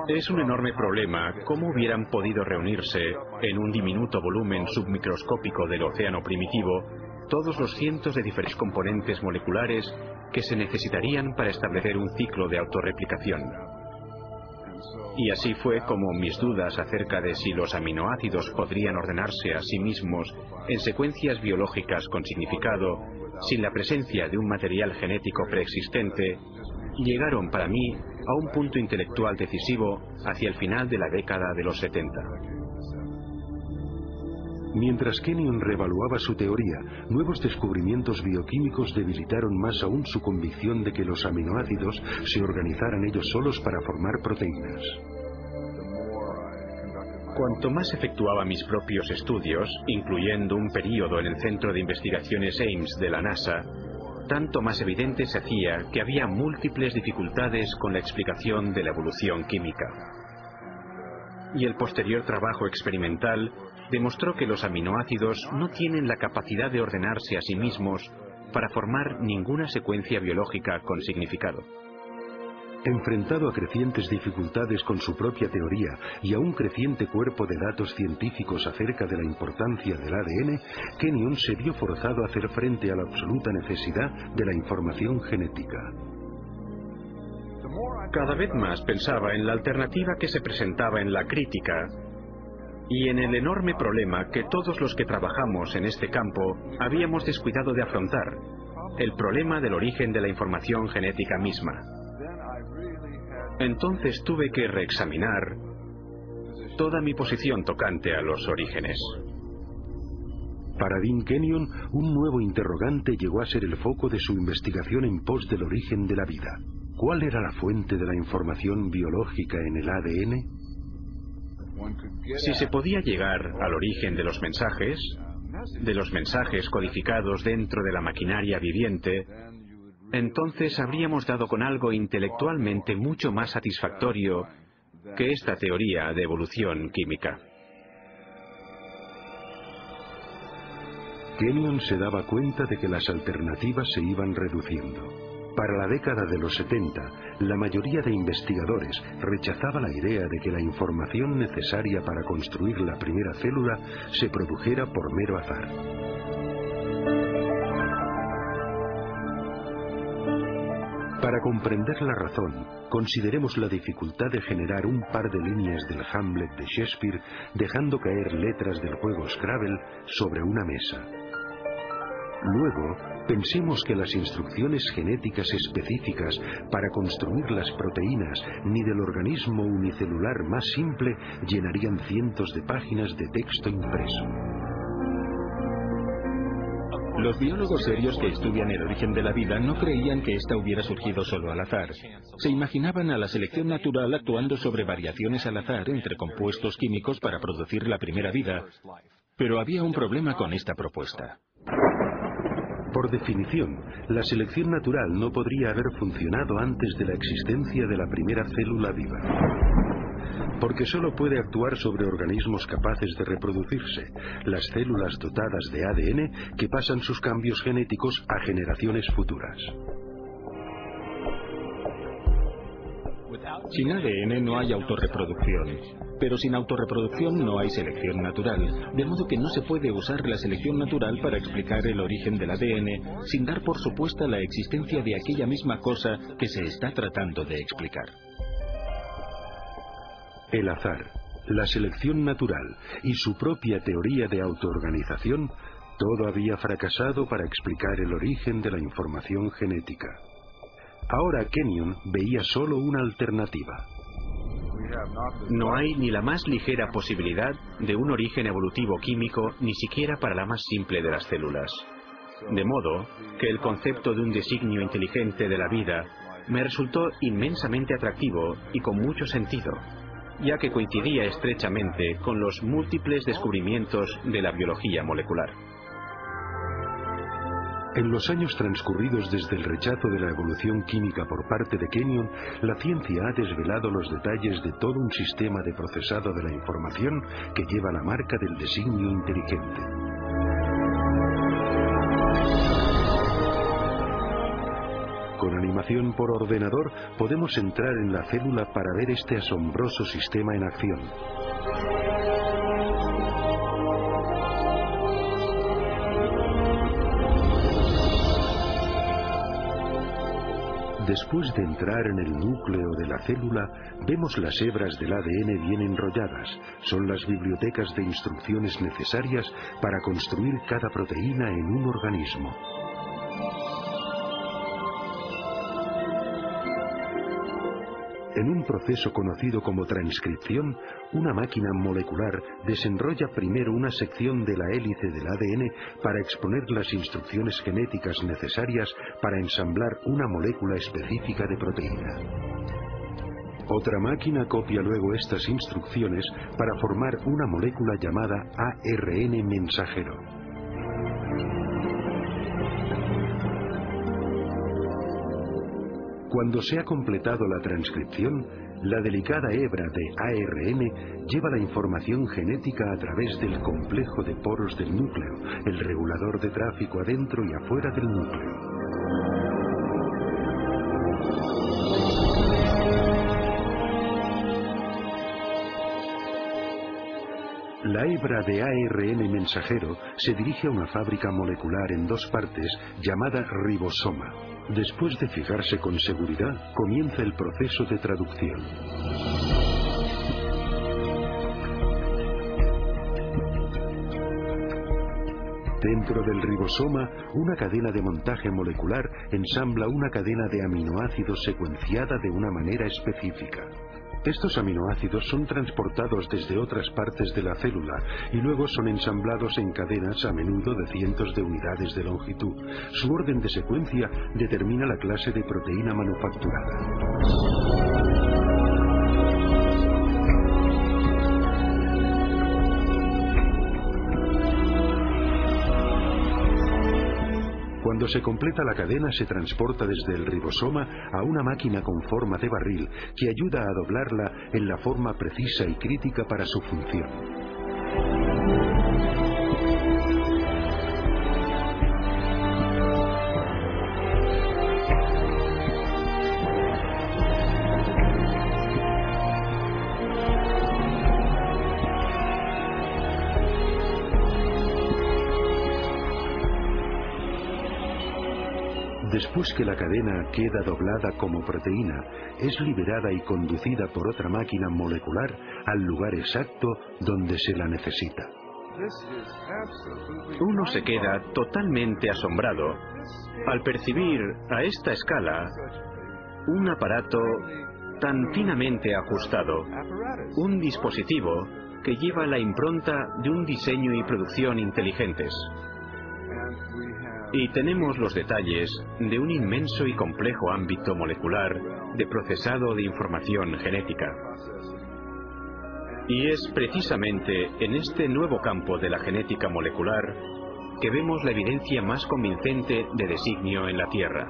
Es un enorme problema cómo hubieran podido reunirse en un diminuto volumen submicroscópico del océano primitivo todos los cientos de diferentes componentes moleculares que se necesitarían para establecer un ciclo de autorreplicación. Y así fue como mis dudas acerca de si los aminoácidos podrían ordenarse a sí mismos en secuencias biológicas con significado, sin la presencia de un material genético preexistente, llegaron para mí a un punto intelectual decisivo hacia el final de la década de los 70. Mientras Kenyon reevaluaba su teoría, nuevos descubrimientos bioquímicos debilitaron más aún su convicción de que los aminoácidos se organizaran ellos solos para formar proteínas. Cuanto más efectuaba mis propios estudios, incluyendo un período en el Centro de Investigaciones Ames de la NASA, tanto más evidente se hacía que había múltiples dificultades con la explicación de la evolución química. Y el posterior trabajo experimental demostró que los aminoácidos no tienen la capacidad de ordenarse a sí mismos para formar ninguna secuencia biológica con significado. Enfrentado a crecientes dificultades con su propia teoría y a un creciente cuerpo de datos científicos acerca de la importancia del ADN, Kenyon se vio forzado a hacer frente a la absoluta necesidad de la información genética. Cada vez más pensaba en la alternativa que se presentaba en la crítica y en el enorme problema que todos los que trabajamos en este campo habíamos descuidado de afrontar, el problema del origen de la información genética misma. Entonces tuve que reexaminar toda mi posición tocante a los orígenes. Para Dean Kenyon, un nuevo interrogante llegó a ser el foco de su investigación en pos del origen de la vida. ¿Cuál era la fuente de la información biológica en el ADN? Si se podía llegar al origen de los mensajes codificados dentro de la maquinaria viviente, entonces habríamos dado con algo intelectualmente mucho más satisfactorio que esta teoría de evolución química. Kenyon se daba cuenta de que las alternativas se iban reduciendo. Para la década de los 70, la mayoría de investigadores rechazaba la idea de que la información necesaria para construir la primera célula se produjera por mero azar. Para comprender la razón, consideremos la dificultad de generar un par de líneas del Hamlet de Shakespeare dejando caer letras del juego Scrabble sobre una mesa. Luego, pensemos que las instrucciones genéticas específicas para construir las proteínas ni del organismo unicelular más simple llenarían cientos de páginas de texto impreso. Los biólogos serios que estudian el origen de la vida no creían que ésta hubiera surgido solo al azar. Se imaginaban a la selección natural actuando sobre variaciones al azar entre compuestos químicos para producir la primera vida. Pero había un problema con esta propuesta. Por definición, la selección natural no podría haber funcionado antes de la existencia de la primera célula viva, porque solo puede actuar sobre organismos capaces de reproducirse, las células dotadas de ADN que pasan sus cambios genéticos a generaciones futuras. Sin ADN no hay autorreproducción, pero sin autorreproducción no hay selección natural, de modo que no se puede usar la selección natural para explicar el origen del ADN sin dar por supuesta la existencia de aquella misma cosa que se está tratando de explicar. El azar, la selección natural y su propia teoría de autoorganización, todo había fracasado para explicar el origen de la información genética. Ahora Kenyon veía solo una alternativa. No hay ni la más ligera posibilidad de un origen evolutivo químico, ni siquiera para la más simple de las células. De modo que el concepto de un designio inteligente de la vida me resultó inmensamente atractivo y con mucho sentido, ya que coincidía estrechamente con los múltiples descubrimientos de la biología molecular. En los años transcurridos desde el rechazo de la evolución química por parte de Kenyon, la ciencia ha desvelado los detalles de todo un sistema de procesado de la información que lleva la marca del designio inteligente. con animación por ordenador podemos entrar en la célula para ver este asombroso sistema en acción. Después de entrar en el núcleo de la célula, vemos las hebras del ADN bien enrolladas. Son las bibliotecas de instrucciones necesarias para construir cada proteína en un organismo. En un proceso conocido como transcripción, una máquina molecular desenrolla primero una sección de la hélice del ADN para exponer las instrucciones genéticas necesarias para ensamblar una molécula específica de proteína. Otra máquina copia luego estas instrucciones para formar una molécula llamada ARN mensajero. Cuando se ha completado la transcripción, la delicada hebra de ARN lleva la información genética a través del complejo de poros del núcleo, el regulador de tráfico adentro y afuera del núcleo. La hebra de ARN mensajero se dirige a una fábrica molecular en dos partes llamada ribosoma. Después de fijarse con seguridad, comienza el proceso de traducción. Dentro del ribosoma, una cadena de montaje molecular ensambla una cadena de aminoácidos secuenciada de una manera específica. Estos aminoácidos son transportados desde otras partes de la célula y luego son ensamblados en cadenas a menudo de cientos de unidades de longitud. Su orden de secuencia determina la clase de proteína manufacturada. Cuando se completa la cadena, se transporta desde el ribosoma a una máquina con forma de barril que ayuda a doblarla en la forma precisa y crítica para su función. Después que la cadena queda doblada como proteína, es liberada y conducida por otra máquina molecular al lugar exacto donde se la necesita. Uno se queda totalmente asombrado al percibir a esta escala un aparato tan finamente ajustado, un dispositivo que lleva la impronta de un diseño y producción inteligentes. Y tenemos los detalles de un inmenso y complejo ámbito molecular de procesado de información genética. Y es precisamente en este nuevo campo de la genética molecular que vemos la evidencia más convincente de designio en la Tierra.